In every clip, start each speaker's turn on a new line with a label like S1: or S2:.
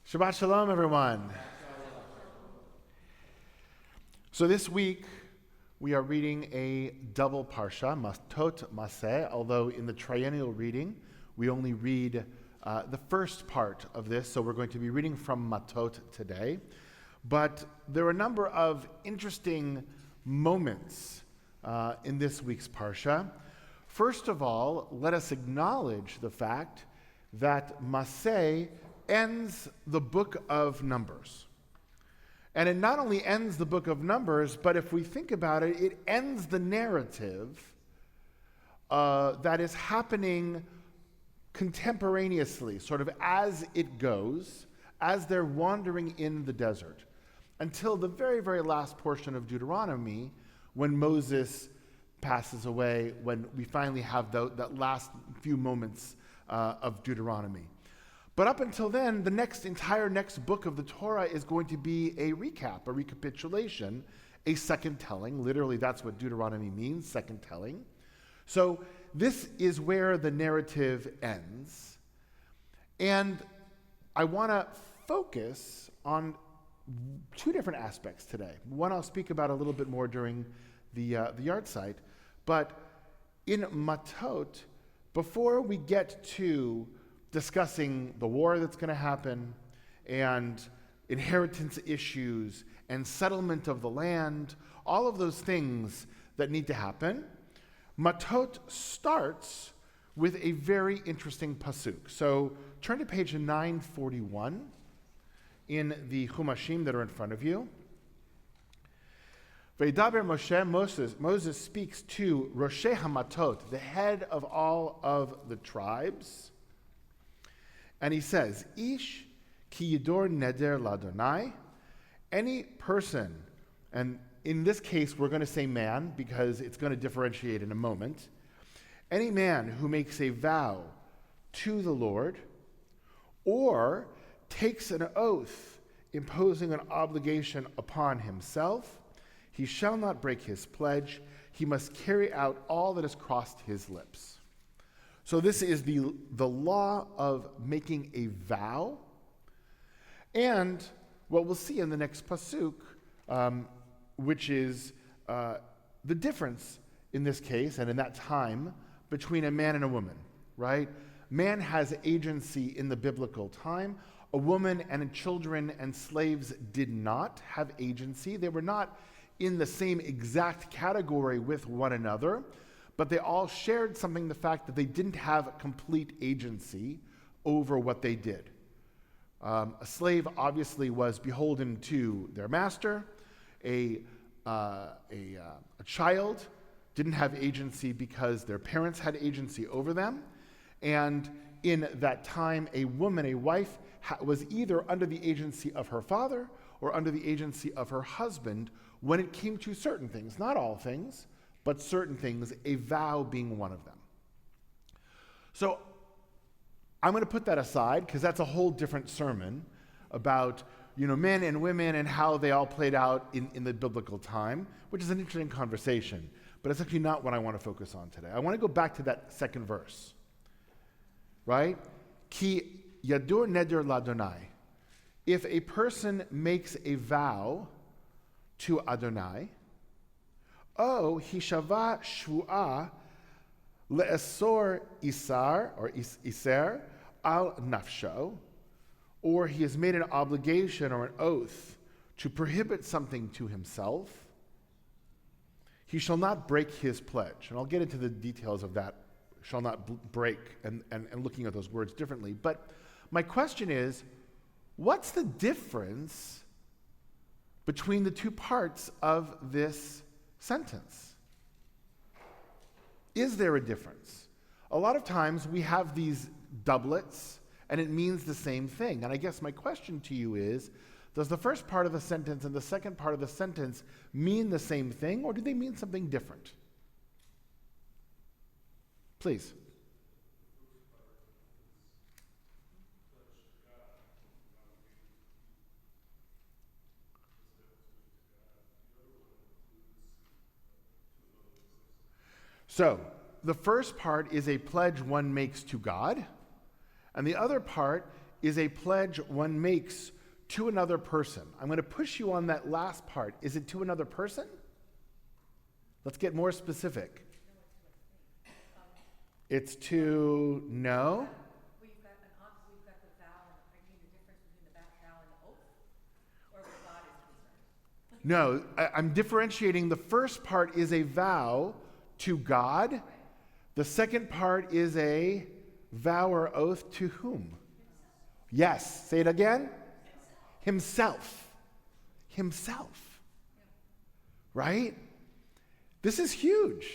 S1: Shabbat Shalom, everyone. So this week, we are reading a double Parasha, Matot-Masei, although in the triennial reading, we only read the first part of this, so we're going to be reading from Matot today. But there are a number of interesting moments in this week's Parsha. First of all, let us acknowledge the fact that Masei ends the book of Numbers. And it not only ends the book of Numbers, but if we think about it, it ends the narrative that is happening contemporaneously, sort of as it goes, as they're wandering in the desert, until the very, very last portion of Deuteronomy, when Moses passes away, when we finally have that last few moments of Deuteronomy. But up until then, the entire next book of the Torah is going to be a recap, a recapitulation, a second telling. Literally, that's what Deuteronomy means, second telling. So this is where the narrative ends. And I want to focus on two different aspects today. One I'll speak about a little bit more during the yard site. But in Matot, before we get to discussing the war that's going to happen and inheritance issues and settlement of the land, all of those things that need to happen, Matot starts with a very interesting pasuk. So turn to page 941 in the Chumashim that are in front of you. Veidaber Moshe, Moses speaks to Roshei HaMatot, the head of all of the tribes. And he says, Ish ki yidor neder ladonai, any person, and in this case we're going to say man because it's going to differentiate in a moment, any man who makes a vow to the Lord or takes an oath imposing an obligation upon himself, he shall not break his pledge. He must carry out all that has crossed his lips. So this is the law of making a vow. And what we'll see in the next pasuk, which is the difference in this case and in that time between a man and a woman, right? Man has agency in the biblical time. A woman and children and slaves did not have agency. They were not in the same exact category with one another, but they all shared something, the fact that they didn't have complete agency over what they did. A slave obviously was beholden to their master. A child didn't have agency because their parents had agency over them. And in that time, a woman, a wife, was either under the agency of her father or under the agency of her husband when it came to certain things, not all things, but certain things, a vow being one of them. So I'm going to put that aside because that's a whole different sermon about men and women and how they all played out in the biblical time, which is an interesting conversation, but it's actually not what I want to focus on today. I want to go back to that second verse, right? Ki yadur neder ladonai. If a person makes a vow to Adonai, hishava shvu'ah le'esor isar or iser al nafsho, or he has made an obligation or an oath to prohibit something to himself, he shall not break his pledge. And I'll get into the details of that, shall not break, and looking at those words differently. But my question is, what's the difference between the two parts of this sentence? Is there a difference? A lot of times we have these doublets and it means the same thing. And I guess my question to you is, does the first part of the sentence and the second part of the sentence mean the same thing, or do they mean something different? Please. So, the first part is a pledge one makes to God, and the other part is a pledge one makes to another person. I'm going to push you on that last part. Is it to another person? Let's get more specific. It's to, no?
S2: We've got the vow, and I mean the difference between the vow and the oath, or where God is concerned.
S1: No, I'm differentiating. The first part is a vow to God.
S2: Right.
S1: The second part is a vow or oath to whom? Yes. Say it again. Himself. Himself. Right? This is huge.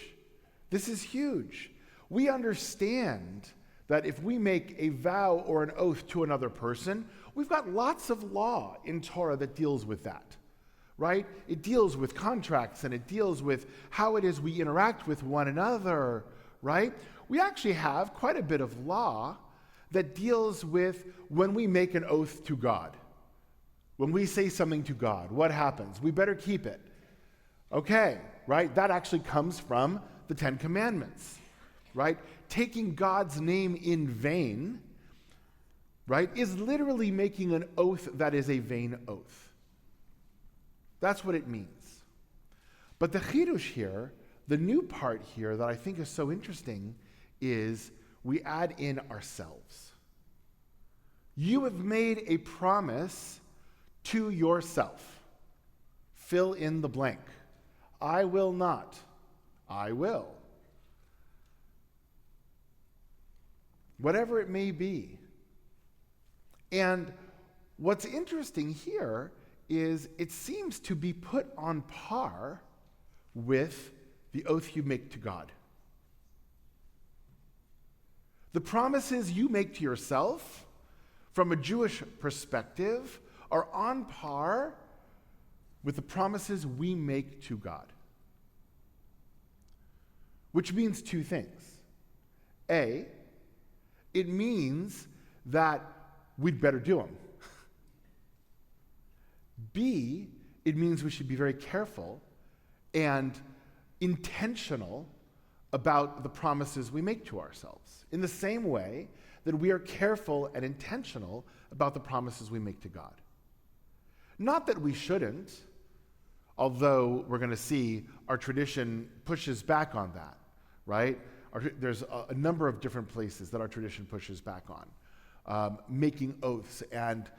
S1: This is huge. We understand that if we make a vow or an oath to another person, we've got lots of law in Torah that deals with that. Right? It deals with contracts and it deals with how it is we interact with one another. Right? We actually have quite a bit of law that deals with when we make an oath to God. When we say something to God, what happens? We better keep it. Okay, right? That actually comes from the Ten Commandments, right? Taking God's name in vain, right, is literally making an oath that is a vain oath. That's what it means. But the chidush here, the new part here that I think is so interesting is we add in ourselves. You have made a promise to yourself. Fill in the blank. I will not. I will. Whatever it may be. And what's interesting here is it seems to be put on par with the oath you make to God. The promises you make to yourself, from a Jewish perspective, are on par with the promises we make to God. Which means two things. A, it means that we'd better do them. B, it means we should be very careful and intentional about the promises we make to ourselves, in the same way that we are careful and intentional about the promises we make to God. Not that we shouldn't, although we're going to see our tradition pushes back on that, right? There's a number of different places that our tradition pushes back on, making oaths. And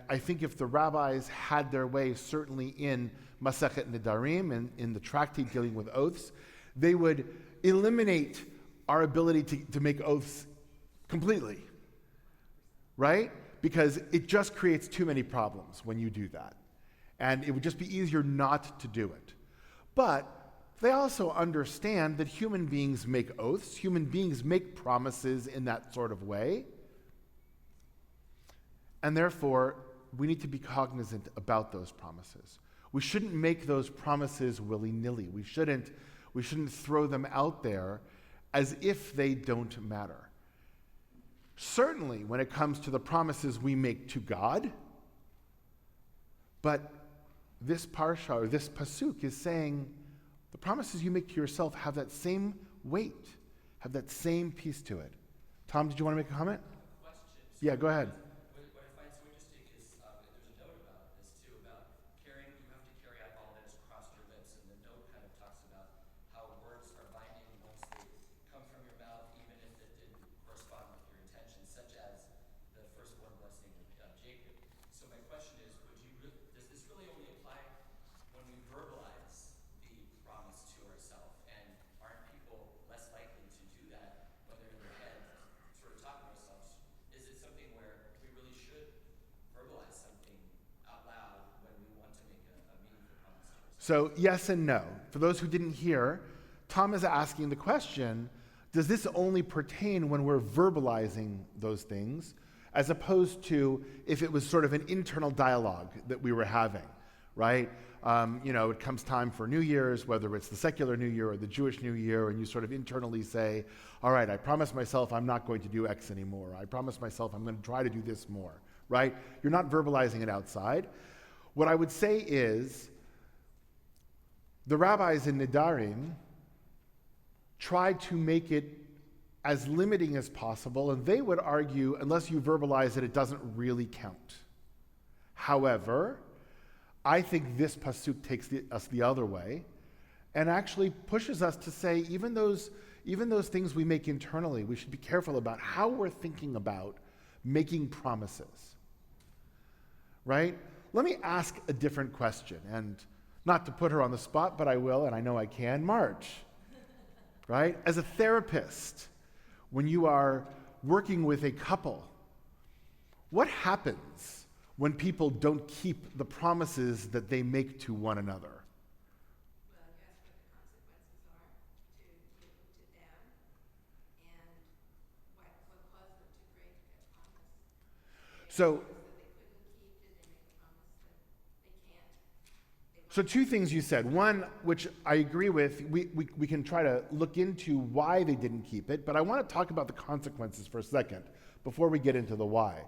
S1: I think if the rabbis had their way, certainly in Masechet Nedarim, in the tractate dealing with oaths, they would eliminate our ability to make oaths completely, right? Because it just creates too many problems when you do that. And it would just be easier not to do it. But they also understand that human beings make oaths, human beings make promises in that sort of way. And therefore, we need to be cognizant about those promises. We shouldn't make those promises willy-nilly. We shouldn't throw them out there as if they don't matter. Certainly when it comes to the promises we make to God, but this parsha, or this pasuk, is saying the promises you make to yourself have that same weight, have that same piece to it. Tom, did you want to make a comment? Yeah, go ahead.
S3: What I find so interesting is there's a note about this too, about carrying, you have to carry out all that is across your lips, and the note kind of talks about how words are binding once they come from your mouth, even if it didn't correspond with your intention, such as the firstborn blessing of Jacob. So my question is, does this really only apply when we verbalize the promise to ourselves? And aren't people less likely to do that when they're in their head, sort of talking to ourselves? Is it something where we really should verbalize something out loud when we want to make a meaningful promise to ourselves?
S1: So yes and no. For those who didn't hear, Tom is asking the question, does this only pertain when we're verbalizing those things, as opposed to if it was sort of an internal dialogue that we were having, right? It comes time for New Year's, whether it's the secular New Year or the Jewish New Year, and you sort of internally say, all right, I promise myself I'm not going to do X anymore. I promise myself I'm going to try to do this more, right? You're not verbalizing it outside. What I would say is the rabbis in Nedarim tried to make it as limiting as possible, and they would argue, unless you verbalize it, it doesn't really count. However, I think this pasuk takes us the other way and actually pushes us to say even those things we make internally, we should be careful about how we're thinking about making promises. Right? Let me ask a different question, and not to put her on the spot, but I will, and I know I can. Marge, right? As a therapist, when you are working with a couple, what happens when people don't keep the promises that they make to one another?
S2: Well, you ask what the consequences are to you, to them, and what caused them to break their promise.
S1: So,
S2: Promise that they couldn't keep, did they make a promise that they can't?
S1: so two things you said. One, which I agree with, we can try to look into why they didn't keep it, but I want to talk about the consequences for a second before we get into the why.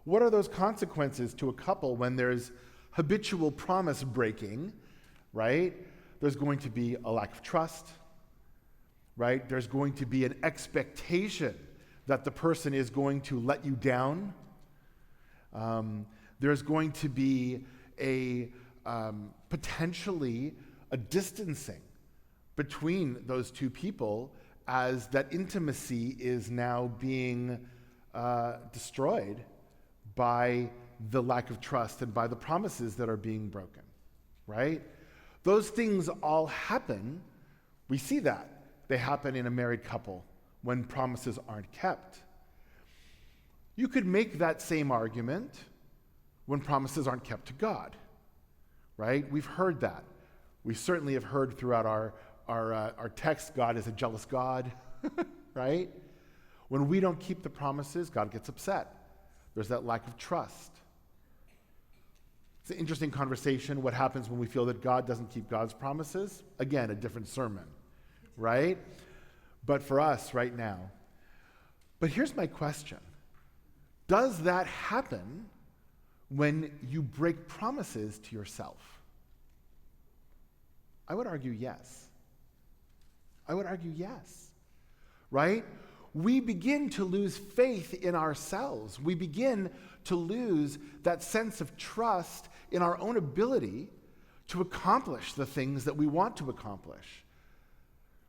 S1: What are those consequences to a couple when there's habitual promise breaking, right? There's going to be a lack of trust, right? There's going to be an expectation that the person is going to let you down. There's going to be a potentially a distancing between those two people as that intimacy is now being destroyed by the lack of trust and by the promises that are being broken, right? Those things all happen. We see that. They happen in a married couple when promises aren't kept. You could make that same argument when promises aren't kept to God, right? We've heard that. We certainly have heard throughout our text, God is a jealous God, right? When we don't keep the promises, God gets upset. There's that lack of trust. It's an interesting conversation. What happens when we feel that God doesn't keep God's promises? Again, a different sermon, right? But for us right now. But here's my question. Does that happen when you break promises to yourself? I would argue yes. I would argue yes, right? We begin to lose faith in ourselves. We begin to lose that sense of trust in our own ability to accomplish the things that we want to accomplish.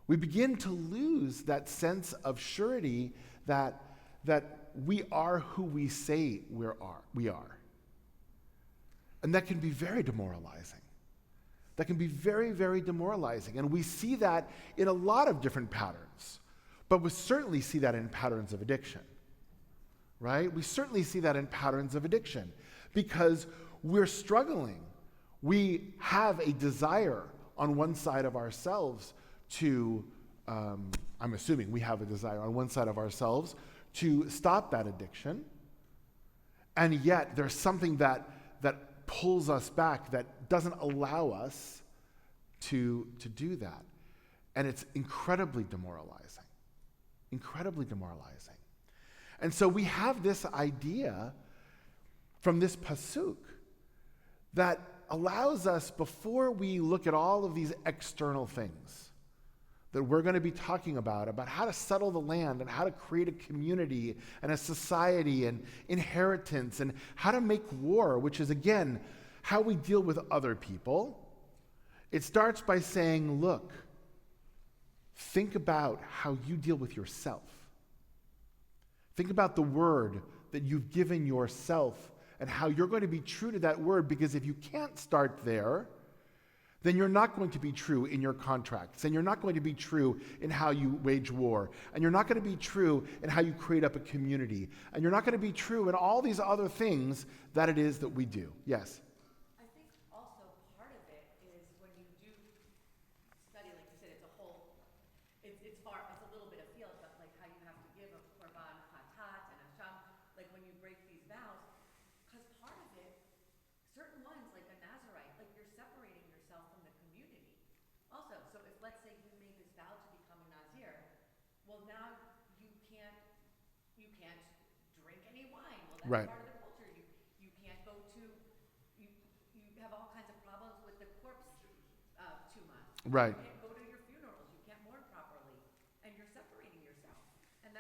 S1: We begin to lose that sense of surety that we are who we say we are. And that can be very demoralizing. That can be very, very demoralizing. And we see that in a lot of different patterns. But we certainly see that in patterns of addiction, right? We certainly see that in patterns of addiction because we're struggling. We have a desire on one side of ourselves to, I'm assuming we have a desire on one side of ourselves to stop that addiction. And yet there's something that pulls us back, that doesn't allow us to do that. And it's incredibly demoralizing. Incredibly demoralizing. And so we have this idea from this pasuk that allows us, before we look at all of these external things that we're going to be talking about how to settle the land and how to create a community and a society and inheritance and how to make war, which is, again, how we deal with other people. It starts by saying, look, think about how you deal with yourself. Think about the word that you've given yourself and how you're going to be true to that word, because if you can't start there, then you're not going to be true in your contracts, and you're not going to be true in how you wage war, and you're not going to be true in how you create up a community, and you're not going to be true in all these other things that it is that we do. Yes?
S2: I think also part of it is when you do study, like you said, it's a whole, it's a little bit of field, but like how you have to give a korban chatat and a sham, like when you break these vows, because part of it, certain ones, like a Nazarite, like you're separating yourself from the community. Also, so if let's say you made this vow to become a Nazir, well now you can't drink any wine. Well, that's
S1: Right.
S2: part of the culture. You can't go to, you have all kinds of problems with the corpse tuma.
S1: Right.
S2: You can't go to your funerals. You can't mourn properly, and you're separating yourself. And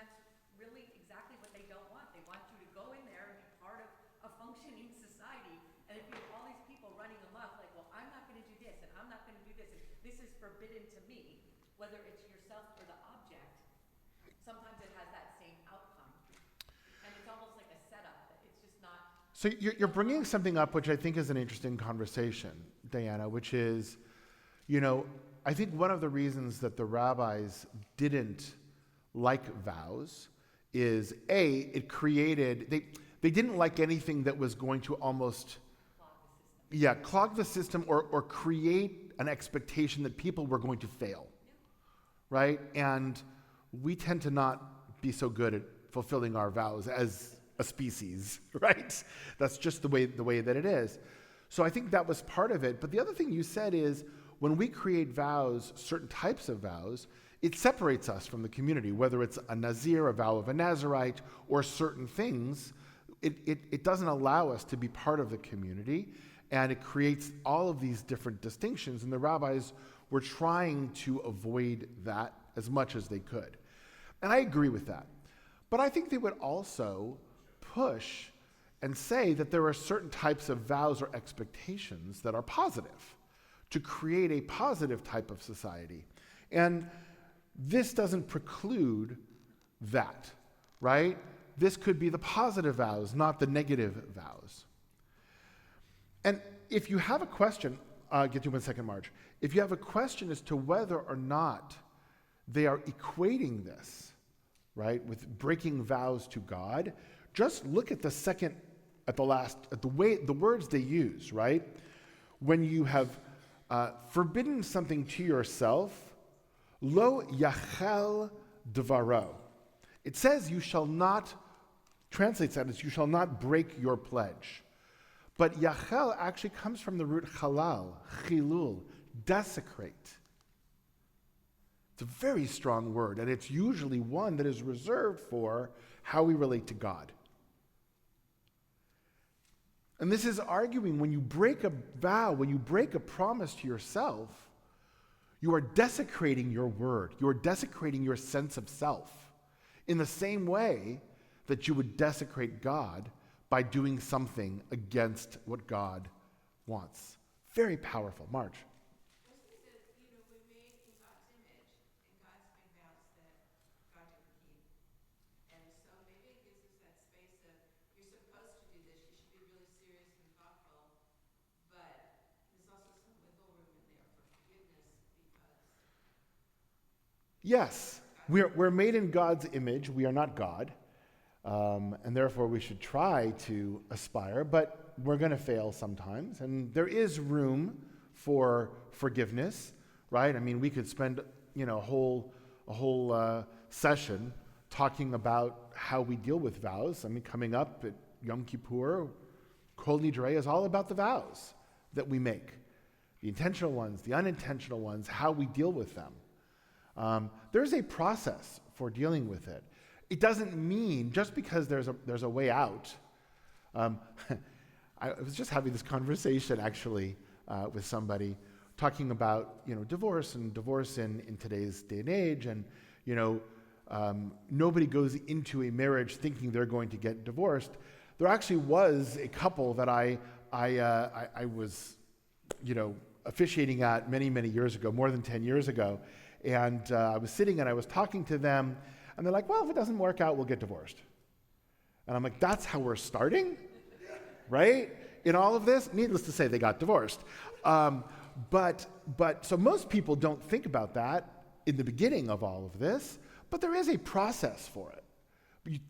S2: this is forbidden to me, whether it's yourself or the object, sometimes it has that same outcome. And it's almost like a setup. It's just not.
S1: So you're bringing something up which I think is an interesting conversation, Diana, which is, I think one of the reasons that the rabbis didn't like vows is, it created, they didn't like anything that was going to almost clog the system or create an expectation that people were going to fail, right? And we tend to not be so good at fulfilling our vows as a species, right? That's just the way that it is. So I think that was part of it. But the other thing you said is, when we create vows, certain types of vows, it separates us from the community, whether it's a Nazir, a vow of a Nazirite, or certain things. It doesn't allow us to be part of the community, and it creates all of these different distinctions, and the rabbis were trying to avoid that as much as they could. And I agree with that. But I think they would also push and say that there are certain types of vows or expectations that are positive, to create a positive type of society. And this doesn't preclude that, right? This could be the positive vows, not the negative vows. And if you have a question, get to 1 second, Marge. If you have a question as to whether or not they are equating this, right, with breaking vows to God, just look at the words they use, right? When you have forbidden something to yourself, lo yachel devaro. It says you shall not, translates that as you shall not break your pledge. But yachel actually comes from the root halal, chilul, desecrate. It's a very strong word, and it's usually one that is reserved for how we relate to God. And this is arguing when you break a vow, when you break a promise to yourself, you are desecrating your word. You are desecrating your sense of self in the same way that you would desecrate God by doing something against what God wants. Very powerful. Marge.
S4: We're made in God's image, and God's made vows that God didn't keep. And so maybe it gives us that space of, you're supposed to do this, you should be really serious and thoughtful, but there's also some wiggle room in there for forgiveness because...
S1: Yes, we're made in God's image. We are not God. And therefore we should try to aspire, but we're going to fail sometimes. And there is room for forgiveness, right? I mean, we could spend, a whole session talking about how we deal with vows. I mean, coming up at Yom Kippur, Kol Nidrei is all about the vows that we make. The intentional ones, the unintentional ones, how we deal with them. There's a process for dealing with it. It doesn't mean, just because there's a way out. I was just having this conversation, actually, with somebody, talking about, divorce in today's day and age, and, nobody goes into a marriage thinking they're going to get divorced. There actually was a couple that I was, officiating at many, many years ago, more than 10 years ago, and I was sitting and I was talking to them, and they're like, well, if it doesn't work out, we'll get divorced. And I'm like, that's how we're starting? Right? In all of this, needless to say, they got divorced. But so most people don't think about that in the beginning of all of this, but there is a process for it.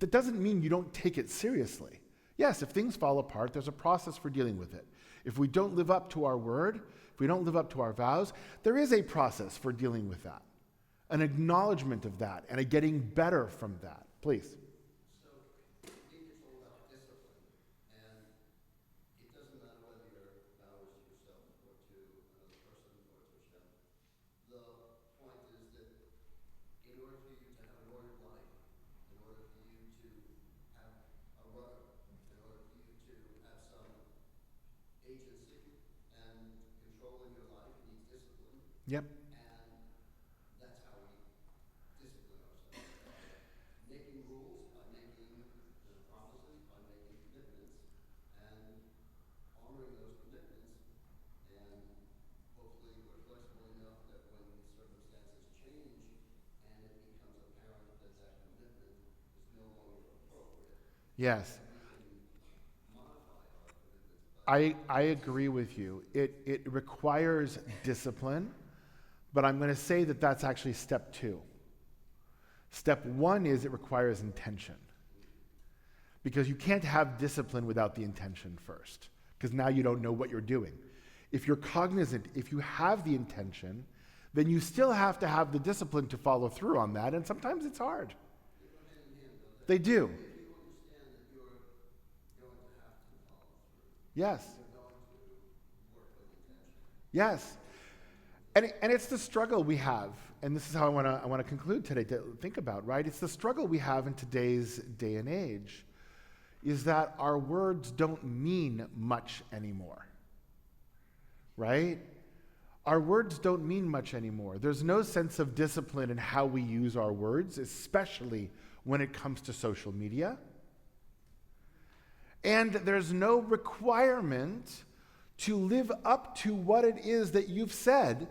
S1: That doesn't mean you don't take it seriously. Yes, if things fall apart, there's a process for dealing with it. If we don't live up to our word, if we don't live up to our vows, there is a process for dealing with that. An acknowledgement of that and a getting better from that. Please.
S5: So, being told about discipline, and it doesn't matter whether your vow is to yourself or to another person or to Hashem. The point is that in order for you to have an ordered life, in order for you to have a rudder, in order for you to have some agency and control in your life, you need discipline.
S1: Yep. Yes. I agree with you. It requires discipline, but I'm going to say that that's actually step 2. Step 1 is it requires intention. Because you can't have discipline without the intention first, because now you don't know what you're doing. If you're cognizant, if you have the intention, then you still have to have the discipline to follow through on that, and sometimes it's hard. They do. Yes. Yes. And it's the struggle we have, and this is how I want to conclude today to think about, right? It's the struggle we have in today's day and age, is that our words don't mean much anymore, right? Our words don't mean much anymore. There's no sense of discipline in how we use our words, especially when it comes to social media. And there's no requirement to live up to what it is that you've said,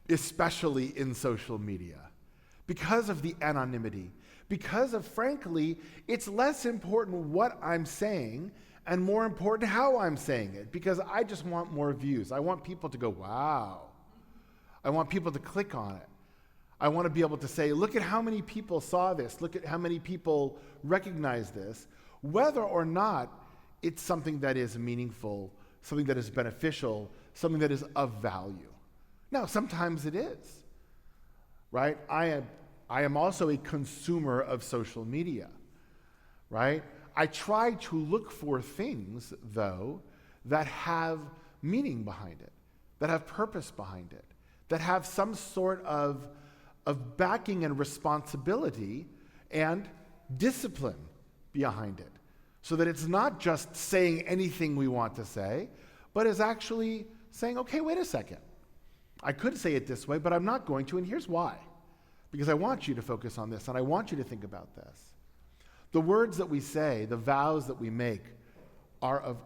S1: especially in social media, because of the anonymity, because of, frankly, it's less important what I'm saying and more important how I'm saying it, because I just want more views. I want people to go, wow. I want people to click on it. I want to be able to say, look at how many people saw this. Look at how many people recognize this. Whether or not it's something that is meaningful, something that is beneficial, something that is of value. Now, sometimes it is, right? I am also a consumer of social media, right? I try to look for things, though, that have meaning behind it, that have purpose behind it, that have some sort of backing and responsibility and discipline behind it, so that it's not just saying anything we want to say, but is actually saying, okay, wait a second. I could say it this way, but I'm not going to, and here's why. Because I want you to focus on this, and I want you to think about this. The words that we say, the vows that we make, are of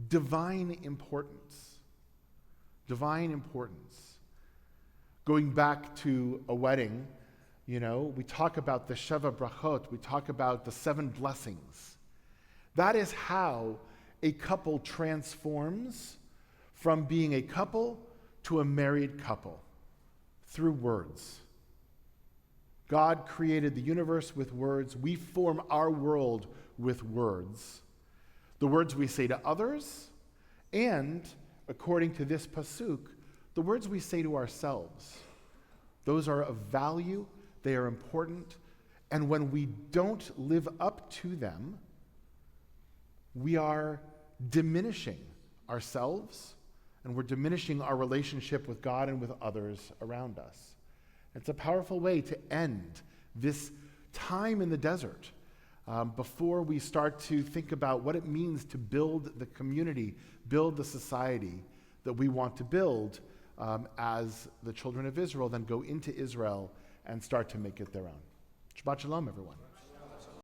S1: divine importance. Divine importance. Going back to a wedding, we talk about the Sheva Brachot, we talk about the 7 blessings. That is how a couple transforms from being a couple to a married couple, through words. God created the universe with words. We form our world with words. The words we say to others, and, according to this pasuk, the words we say to ourselves. Those are of value, they are important, and when we don't live up to them, we are diminishing ourselves, and we're diminishing our relationship with God and with others around us. It's a powerful way to end this time in the desert before we start to think about what it means to build the community, build the society that we want to build as the children of Israel then go into Israel and start to make it their own. Shabbat Shalom, everyone.